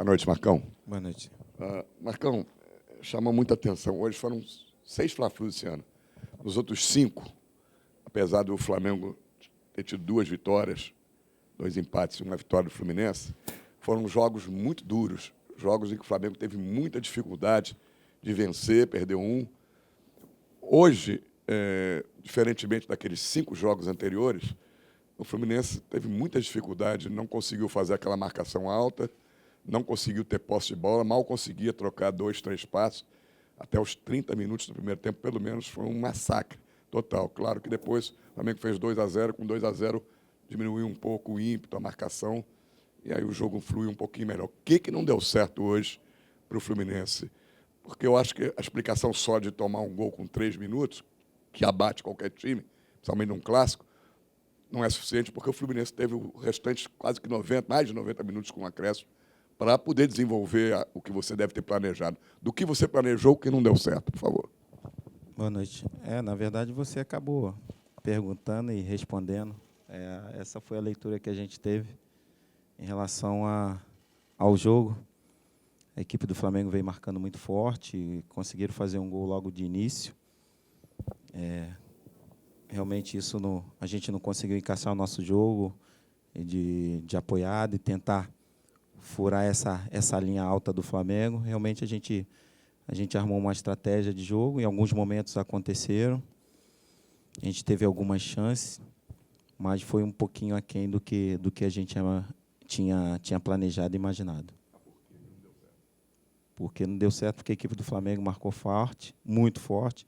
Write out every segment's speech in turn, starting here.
Boa noite, Marcão. Boa noite. Marcão, chama muita atenção. Hoje foram 6 Fla-Flus esse ano. Nos outros 5, apesar do Flamengo ter tido 2 vitórias, 2 empates e 1 vitória do Fluminense, foram jogos muito duros, jogos em que o Flamengo teve muita dificuldade de vencer, perdeu um. Hoje, diferentemente daqueles 5 jogos anteriores, o Fluminense teve muita dificuldade, não conseguiu fazer aquela marcação alta, não conseguiu ter posse de bola, mal conseguia trocar 2, 3 passos. Até os 30 minutos do primeiro tempo, pelo menos, foi um massacre total. Claro que depois o Flamengo fez 2-0, com 2-0 diminuiu um pouco o ímpeto, a marcação, e aí o jogo flui um pouquinho melhor. O que não deu certo hoje para o Fluminense? Porque eu acho que a explicação só de tomar um gol com 3 minutos, que abate qualquer time, principalmente num clássico, não é suficiente, porque o Fluminense teve o restante quase que 90, mais de 90 minutos com acréscimo, para poder desenvolver o que você deve ter planejado. Do que você planejou, o que não deu certo, por favor. Boa noite. Na verdade, você acabou perguntando e respondendo. Essa foi a leitura que a gente teve em relação ao jogo. A equipe do Flamengo veio marcando muito forte, e conseguiram fazer um gol logo de início. Realmente isso a gente não conseguiu encaixar o nosso jogo de apoiado e tentar furar essa linha alta do Flamengo. Realmente a gente armou uma estratégia de jogo, em alguns momentos aconteceram, a gente teve algumas chances, mas foi um pouquinho aquém do que a gente tinha planejado e imaginado. Porque não deu certo, porque a equipe do Flamengo marcou forte, muito forte,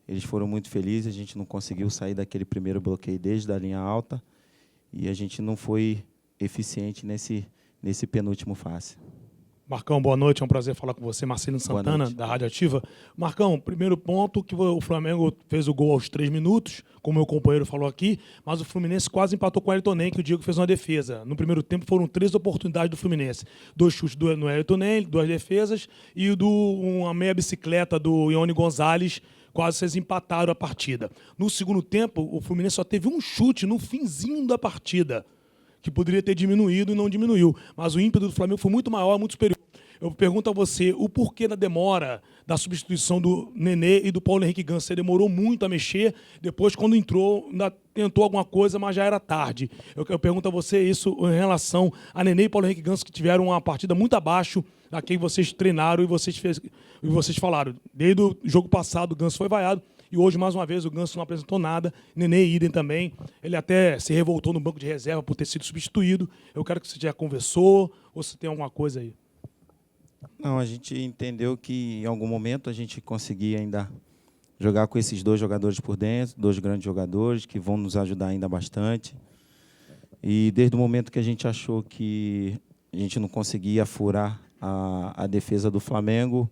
eles foram muito felizes, a gente não conseguiu sair daquele primeiro bloqueio desde a linha alta, e a gente não foi eficiente nesse penúltimo fase. Marcão, boa noite, é um prazer falar com você. Marcelino Santana, da Rádio Ativa. Marcão, primeiro ponto, que o Flamengo fez o gol aos 3 minutos, como o meu companheiro falou aqui, mas o Fluminense quase empatou com o Ayrton Nen, que o Diego fez uma defesa. No primeiro tempo foram 3 oportunidades do Fluminense. 2 chutes no Ayrton Nen, 2 defesas, e uma meia bicicleta do Ione Gonzalez, quase vocês empataram a partida. No segundo tempo, o Fluminense só teve um chute no finzinho da partida, que poderia ter diminuído e não diminuiu. Mas o ímpeto do Flamengo foi muito maior, muito superior. Eu pergunto a você o porquê da demora da substituição do Nenê e do Paulo Henrique Ganso. Você demorou muito a mexer, depois, quando entrou, ainda tentou alguma coisa, mas já era tarde. Eu pergunto a você isso em relação a Nenê e Paulo Henrique Ganso, que tiveram uma partida muito abaixo da que vocês treinaram e vocês falaram. Desde o jogo passado, o Ganso foi vaiado. E hoje, mais uma vez, o Ganso não apresentou nada. Nenê idem também. Ele até se revoltou no banco de reserva por ter sido substituído. Eu quero que você já conversou, ou se tem alguma coisa aí. Não, a gente entendeu que em algum momento a gente conseguia ainda jogar com esses 2 jogadores por dentro, 2 grandes jogadores que vão nos ajudar ainda bastante. E desde o momento que a gente achou que a gente não conseguia furar a defesa do Flamengo,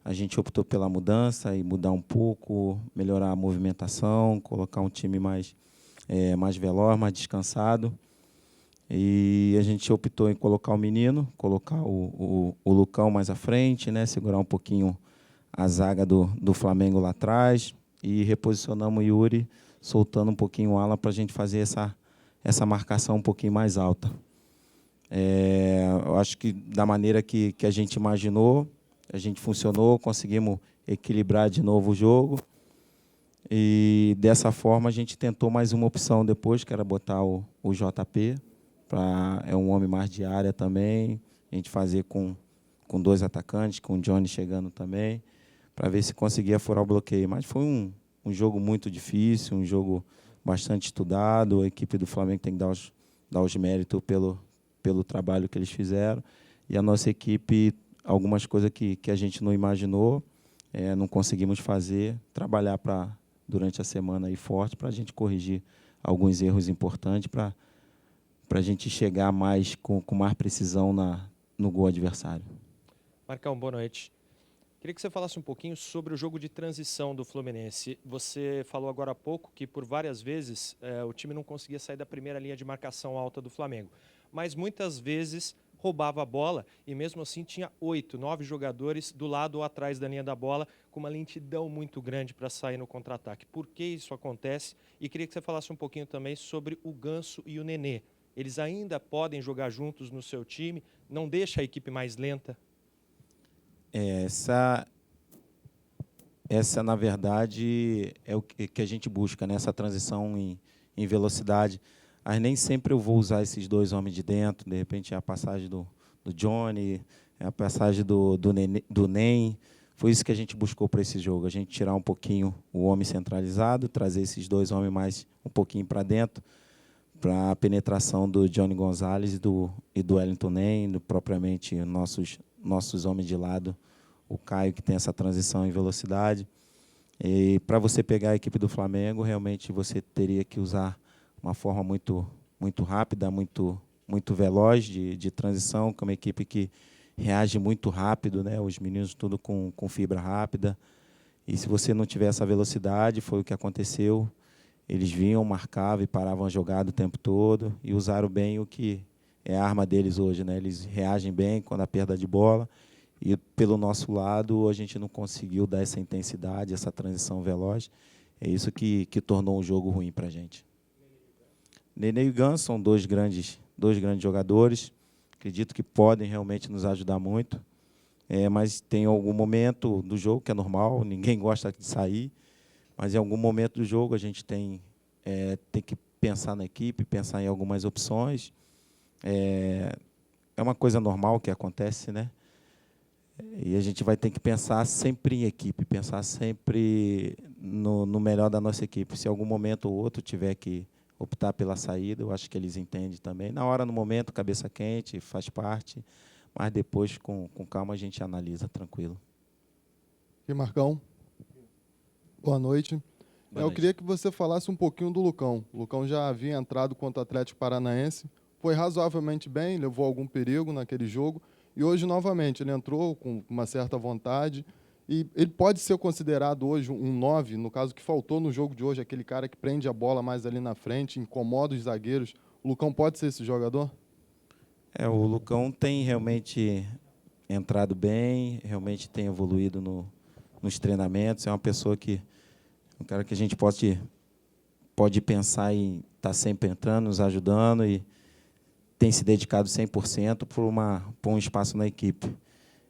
a gente optou pela mudança e mudar um pouco, melhorar a movimentação, colocar um time mais veloz, mais descansado. E a gente optou em colocar o menino, colocar o Lucão mais à frente, né, segurar um pouquinho a zaga do Flamengo lá atrás, e reposicionamos o Yuri, soltando um pouquinho o ala para a gente fazer essa marcação um pouquinho mais alta. Eu acho que da maneira que a gente imaginou, a gente funcionou, conseguimos equilibrar de novo o jogo, e dessa forma a gente tentou mais uma opção depois, que era botar o JP, é um homem mais de área também, a gente fazer com 2 atacantes, com o Johnny chegando também, para ver se conseguia furar o bloqueio. Mas foi um jogo muito difícil, um jogo bastante estudado. A equipe do Flamengo tem que dar os méritos pelo trabalho que eles fizeram. E a nossa equipe, algumas coisas que a gente não imaginou, não conseguimos fazer, trabalhar durante a semana aí forte para a gente corrigir alguns erros importantes, para a gente chegar com mais precisão no gol adversário. Marcão, boa noite. Queria que você falasse um pouquinho sobre o jogo de transição do Fluminense. Você falou agora há pouco que, por várias vezes, o time não conseguia sair da primeira linha de marcação alta do Flamengo, mas muitas vezes roubava a bola e, mesmo assim, tinha 8, 9 jogadores do lado ou atrás da linha da bola, com uma lentidão muito grande para sair no contra-ataque. Por que isso acontece? E queria que você falasse um pouquinho também sobre o Ganso e o Nenê, eles ainda podem jogar juntos no seu time? Não deixa a equipe mais lenta? Essa, na verdade, é o que a gente busca, né? Essa transição em velocidade. Mas nem sempre eu vou usar esses dois homens de dentro. De repente, é a passagem do Johnny, é a passagem do Ney. Foi isso que a gente buscou para esse jogo. A gente tirar um pouquinho o homem centralizado, trazer esses dois homens mais um pouquinho para dentro, para a penetração do Johnny Gonzalez e do Wellington Ney, propriamente nossos homens de lado, o Caio, que tem essa transição em velocidade. E para você pegar a equipe do Flamengo, realmente você teria que usar uma forma muito rápida, muito veloz de transição, que é uma equipe que reage muito rápido, né? Os meninos tudo com fibra rápida. E se você não tiver essa velocidade, foi o que aconteceu. Eles vinham, marcavam e paravam a jogada o tempo todo e usaram bem o que é a arma deles hoje, né? Eles reagem bem quando a perda de bola. E pelo nosso lado, a gente não conseguiu dar essa intensidade, essa transição veloz. É isso que tornou um jogo ruim para a gente. Nenê e Ganso são dois grandes jogadores. Acredito que podem realmente nos ajudar muito. Mas tem algum momento do jogo que é normal, ninguém gosta de sair, mas em algum momento do jogo a gente tem que pensar na equipe, pensar em algumas opções. É uma coisa normal que acontece, né? E a gente vai ter que pensar sempre em equipe, pensar sempre no melhor da nossa equipe. Se em algum momento ou outro tiver que optar pela saída, eu acho que eles entendem também. Na hora, no momento, cabeça quente, faz parte, mas depois, com calma, a gente analisa, tranquilo. E Marcão, boa noite. Eu queria que você falasse um pouquinho do Lucão. O Lucão já havia entrado contra o Atlético Paranaense, foi razoavelmente bem, levou algum perigo naquele jogo, e hoje, novamente, ele entrou com uma certa vontade, e ele pode ser considerado hoje um 9, no caso que faltou no jogo de hoje, aquele cara que prende a bola mais ali na frente, incomoda os zagueiros. O Lucão pode ser esse jogador? O Lucão tem realmente entrado bem, realmente tem evoluído nos treinamentos. É uma pessoa um cara que a gente pode pensar em estar sempre entrando, nos ajudando, e tem se dedicado 100% por um espaço na equipe.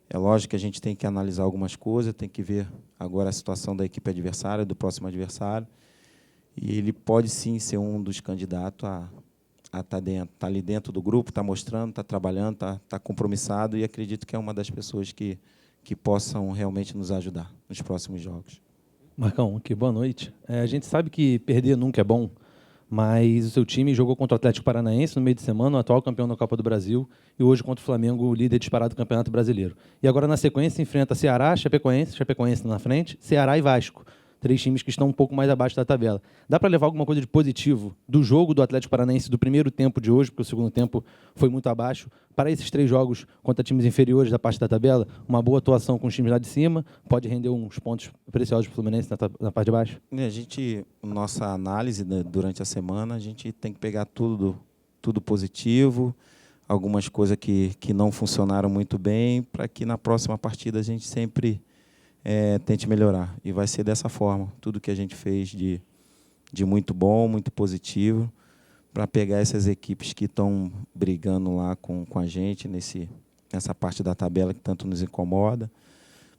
É lógico que a gente tem que analisar algumas coisas, tem que ver agora a situação da equipe adversária, do próximo adversário, e ele pode sim ser um dos candidatos a estar ali dentro do grupo, está mostrando, está trabalhando, está compromissado, e acredito que é uma das pessoas que possam realmente nos ajudar nos próximos jogos. Marcão, aqui, boa noite. A gente sabe que perder nunca é bom, mas o seu time jogou contra o Atlético Paranaense no meio de semana, o atual campeão da Copa do Brasil, e hoje contra o Flamengo, o líder disparado do Campeonato Brasileiro. E agora, na sequência, enfrenta Ceará, Chapecoense na frente, Ceará e Vasco. 3 times que estão um pouco mais abaixo da tabela. Dá para levar alguma coisa de positivo do jogo do Atlético Paranaense do primeiro tempo de hoje, porque o segundo tempo foi muito abaixo, para esses 3 jogos contra times inferiores da parte da tabela? Uma boa atuação com os times lá de cima pode render uns pontos preciosos para o Fluminense na parte de baixo? Nossa análise, né, durante a semana, a gente tem que pegar tudo positivo, algumas coisas que não funcionaram muito bem, para que na próxima partida a gente sempre tente melhorar. E vai ser dessa forma, tudo que a gente fez de muito bom, muito positivo, para pegar essas equipes que estão brigando lá com a gente nessa parte da tabela que tanto nos incomoda.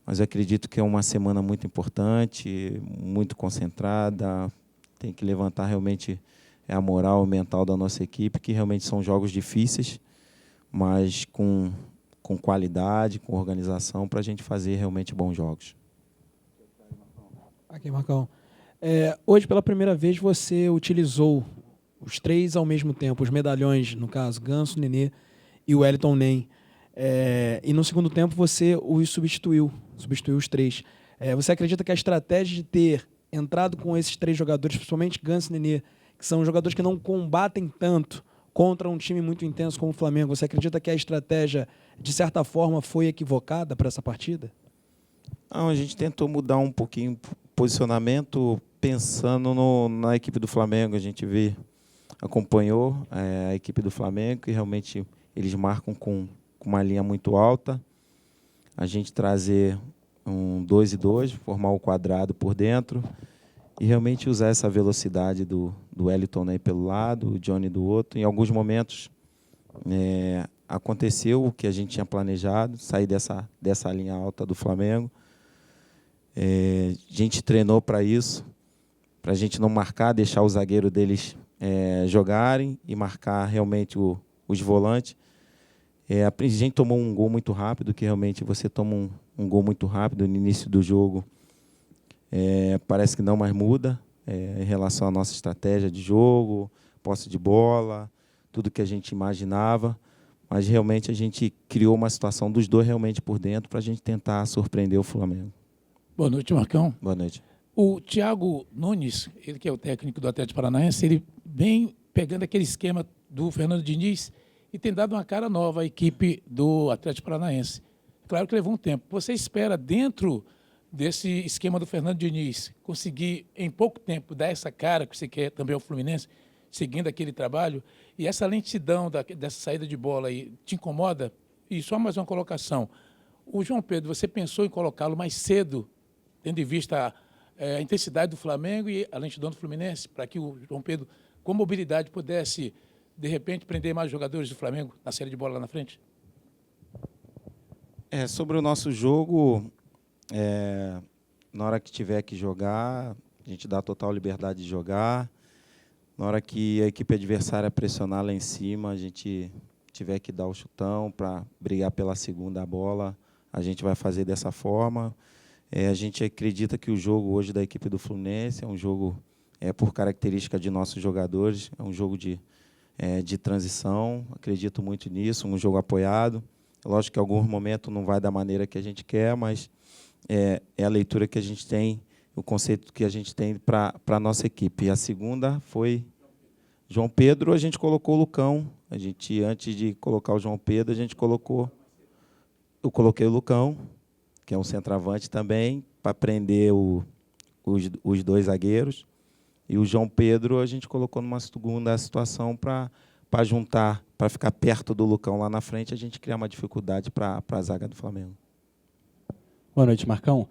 Mas eu acredito que é uma semana muito importante, muito concentrada, tem que levantar realmente a moral mental da nossa equipe, que realmente são jogos difíceis, mas com qualidade, com organização, para a gente fazer realmente bons jogos. Aqui, Marcão. Hoje, pela primeira vez, você utilizou os 3 ao mesmo tempo, os medalhões, no caso, Ganso, Nenê e o Wellington Ney. E no segundo tempo você os substituiu os 3. Você acredita que a estratégia de ter entrado com esses 3 jogadores, principalmente Ganso e Nenê, que são jogadores que não combatem tanto contra um time muito intenso como o Flamengo, você acredita que a estratégia, de certa forma, foi equivocada para essa partida? Não, a gente tentou mudar um pouquinho o posicionamento pensando na equipe do Flamengo. A gente acompanhou a equipe do Flamengo, e realmente eles marcam com uma linha muito alta. A gente trazer um 2 e 2, formar o quadrado por dentro, e realmente usar essa velocidade do Wellington, né, pelo lado, o Johnny do outro. Em alguns momentos aconteceu o que a gente tinha planejado, sair dessa linha alta do Flamengo. A gente treinou para isso, para a gente não marcar, deixar o zagueiro deles jogarem e marcar realmente os volantes. A gente tomou um gol muito rápido, que realmente você toma um gol muito rápido no início do jogo. Parece que não mais muda em relação à nossa estratégia de jogo, posse de bola, tudo que a gente imaginava, mas realmente a gente criou uma situação dos dois realmente por dentro para a gente tentar surpreender o Flamengo. Boa noite, Marcão. Boa noite. O Thiago Nunes, ele que é o técnico do Atlético Paranaense, ele vem pegando aquele esquema do Fernando Diniz e tem dado uma cara nova à equipe do Atlético Paranaense. Claro que levou um tempo. Você espera, dentro desse esquema do Fernando Diniz, conseguir, em pouco tempo, dar essa cara que você quer também ao Fluminense, seguindo aquele trabalho? E essa lentidão dessa saída de bola aí te incomoda? E só mais uma colocação. O João Pedro, você pensou em colocá-lo mais cedo, tendo em vista a intensidade do Flamengo e a lentidão do Fluminense, para que o João Pedro, com mobilidade, pudesse, de repente, prender mais jogadores do Flamengo na série de bola lá na frente? Sobre o nosso jogo, na hora que tiver que jogar, a gente dá total liberdade de jogar. Na hora que a equipe adversária pressionar lá em cima, a gente tiver que dar o chutão para brigar pela segunda bola, a gente vai fazer dessa forma. A gente acredita que o jogo hoje da equipe do Fluminense é um jogo, por característica de nossos jogadores, é um jogo de transição, acredito muito nisso, um jogo apoiado. Lógico que em algum momento não vai da maneira que a gente quer, mas é a leitura que a gente tem, o conceito que a gente tem para a nossa equipe. E a segunda foi João Pedro, a gente colocou o Lucão. A gente, antes de colocar o João Pedro, eu coloquei o Lucão, que é um centroavante também, para prender os dois zagueiros. E o João Pedro a gente colocou numa segunda situação para juntar, para ficar perto do Lucão lá na frente, a gente criar uma dificuldade para a zaga do Flamengo. Boa noite, Marcão.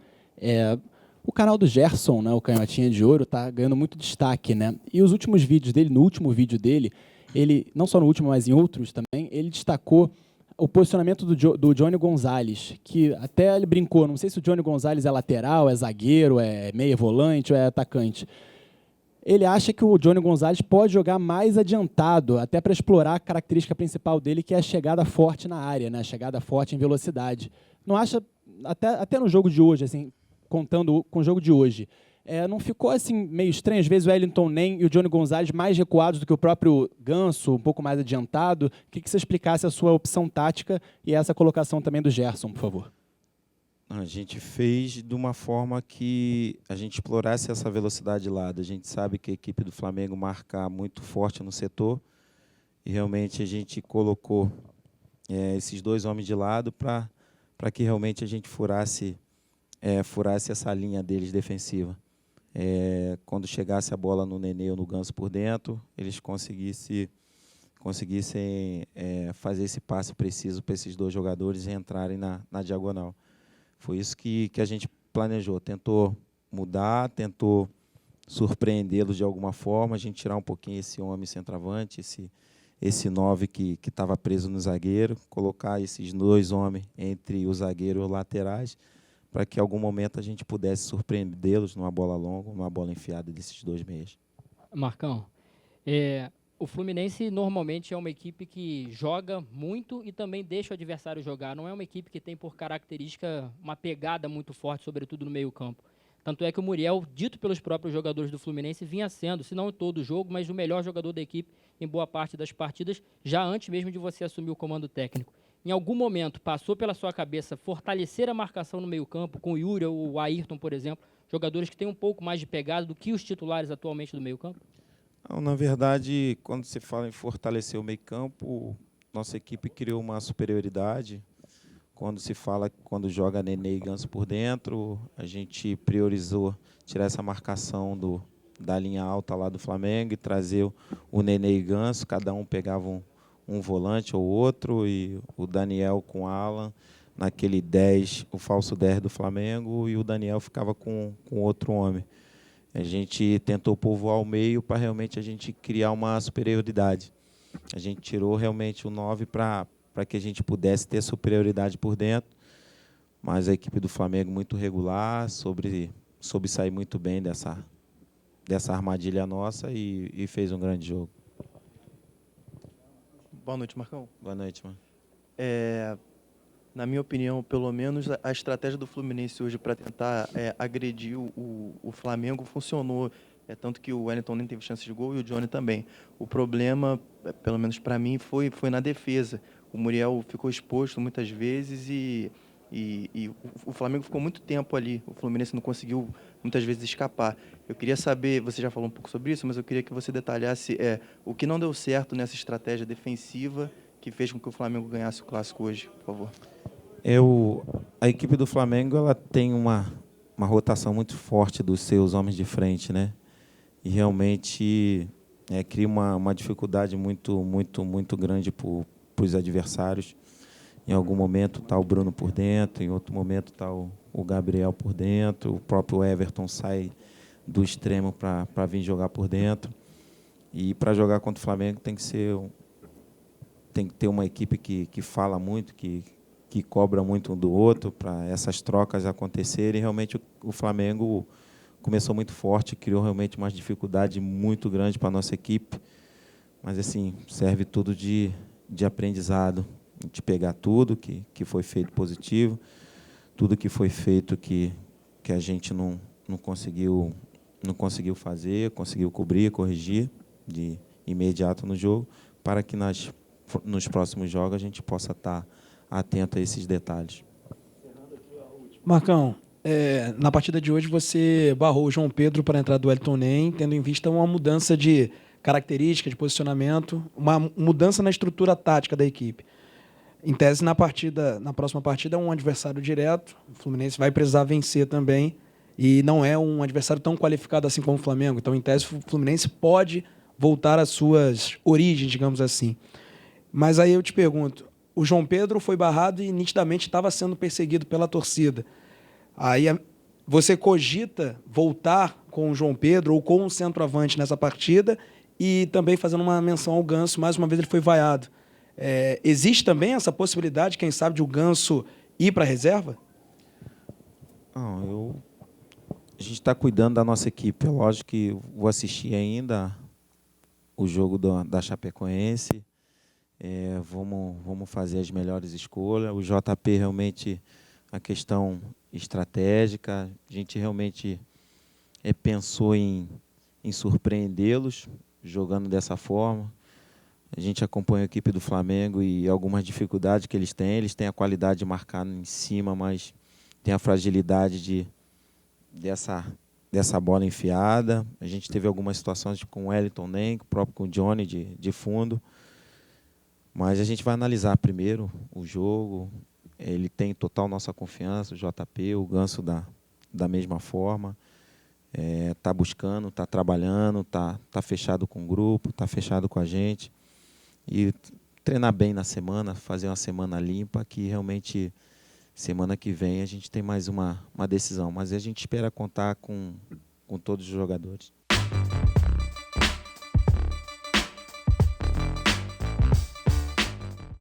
O canal do Gerson, né, o Canhotinha de Ouro, está ganhando muito destaque, né? E os últimos vídeos dele, no último vídeo dele, ele, não só no último, mas em outros também, ele destacou o posicionamento do Johnny Gonzalez, que até ele brincou, não sei se o Johnny Gonzalez é lateral, é zagueiro, é meia volante ou é atacante. Ele acha que o Johnny Gonzalez pode jogar mais adiantado, até para explorar a característica principal dele, que é a chegada forte na área, né? A chegada forte em velocidade. Não acha, até no jogo de hoje, assim, contando com o jogo de hoje, não ficou assim meio estranho? Às vezes o Wellington Nem e o Johnny Gonzalez mais recuados do que o próprio Ganso, um pouco mais adiantado. Queria que você explicasse a sua opção tática e essa colocação também do Gerson, por favor. A gente fez de uma forma que a gente explorasse essa velocidade de lado. A gente sabe que a equipe do Flamengo marca muito forte no setor e realmente a gente colocou esses dois homens de lado para que realmente a gente furasse essa linha deles defensiva. Quando chegasse a bola no Nenê ou no Ganso por dentro, eles conseguissem fazer esse passe preciso para esses dois jogadores entrarem na diagonal. Foi isso que a gente planejou, tentou mudar, tentou surpreendê-los de alguma forma, a gente tirar um pouquinho esse homem centroavante, esse 9 que estava preso no zagueiro, colocar esses dois homens entre o zagueiro e os laterais, para que em algum momento a gente pudesse surpreendê-los numa bola longa, numa bola enfiada desses dois meias. Marcão, o Fluminense normalmente é uma equipe que joga muito e também deixa o adversário jogar. Não é uma equipe que tem por característica uma pegada muito forte, sobretudo no meio-campo. Tanto é que o Muriel, dito pelos próprios jogadores do Fluminense, vinha sendo, se não em todo o jogo, mas o melhor jogador da equipe em boa parte das partidas, já antes mesmo de você assumir o comando técnico. Em algum momento passou pela sua cabeça fortalecer a marcação no meio-campo, com o Yuri ou o Ayrton, por exemplo, jogadores que têm um pouco mais de pegada do que os titulares atualmente do meio-campo? Não, na verdade, quando se fala em fortalecer o meio-campo, nossa equipe criou uma superioridade. Quando joga Nenê e Ganso por dentro, a gente priorizou tirar essa marcação da linha alta lá do Flamengo e trazer o Nenê e Ganso, cada um pegava um volante ou outro, e o Daniel com o Alan, naquele 10, o falso 10 do Flamengo, e o Daniel ficava com outro homem. A gente tentou povoar o meio para realmente a gente criar uma superioridade. A gente tirou realmente o 9 para que a gente pudesse ter superioridade por dentro, mas a equipe do Flamengo muito regular, soube sair muito bem dessa armadilha nossa e fez um grande jogo. Boa noite, Marcão. Boa noite, mano. Na minha opinião, pelo menos a estratégia do Fluminense hoje para tentar agredir o Flamengo funcionou. Tanto que o Wellington nem teve chance de gol e o Johnny também. O problema, pelo menos para mim, foi na defesa. O Muriel ficou exposto muitas vezes e o Flamengo ficou muito tempo ali. O Fluminense não conseguiu muitas vezes escapar. Eu queria saber, você já falou um pouco sobre isso, mas eu queria que você detalhasse o que não deu certo nessa estratégia defensiva que fez com que o Flamengo ganhasse o clássico hoje, por favor. A equipe do Flamengo ela tem uma rotação muito forte dos seus homens de frente, né? E realmente cria uma dificuldade muito grande para os adversários. Em algum momento está o Bruno por dentro, em outro momento está o Gabriel por dentro, o próprio Everton sai do extremo para vir jogar por dentro. E para jogar contra o Flamengo tem que ter uma equipe que fala muito, que cobra muito um do outro para essas trocas acontecerem. Realmente o Flamengo começou muito forte, criou realmente uma dificuldade muito grande para a nossa equipe, mas assim, serve tudo de aprendizado, de pegar tudo que foi feito positivo, tudo que foi feito que a gente não conseguiu fazer, conseguiu cobrir, corrigir de imediato no jogo, para que nos próximos jogos a gente possa estar atento a esses detalhes. Marcão, na partida de hoje você barrou o João Pedro para a entrada do Wellington Nem, tendo em vista uma mudança de característica, de posicionamento, uma mudança na estrutura tática da equipe. Em tese, na próxima partida, é um adversário direto, o Fluminense vai precisar vencer também, e não é um adversário tão qualificado assim como o Flamengo. Então, em tese, o Fluminense pode voltar às suas origens, digamos assim. Mas aí eu te pergunto, o João Pedro foi barrado e nitidamente estava sendo perseguido pela torcida. Aí você cogita voltar com o João Pedro ou com o centroavante nessa partida e também fazendo uma menção ao Ganso, mais uma vez ele foi vaiado. Existe também essa possibilidade, quem sabe, de o Ganso ir para a reserva? Não, a gente está cuidando da nossa equipe. É lógico que vou assistir ainda o jogo da Chapecoense. Vamos fazer as melhores escolhas. O JP realmente, a questão estratégica, a gente realmente pensou em surpreendê-los jogando dessa forma. A gente acompanha a equipe do Flamengo e algumas dificuldades que eles têm a qualidade de marcar em cima, mas tem a fragilidade dessa bola enfiada. A gente teve algumas situações com o Wellington Nem, próprio com o Johnny de fundo. Mas a gente vai analisar primeiro o jogo. Ele tem total nossa confiança, o JP, o Ganso da mesma forma. Está buscando, está trabalhando, está fechado com o grupo, está fechado com a gente. E treinar bem na semana, fazer uma semana limpa, que realmente semana que vem a gente tem mais uma decisão. Mas a gente espera contar com todos os jogadores.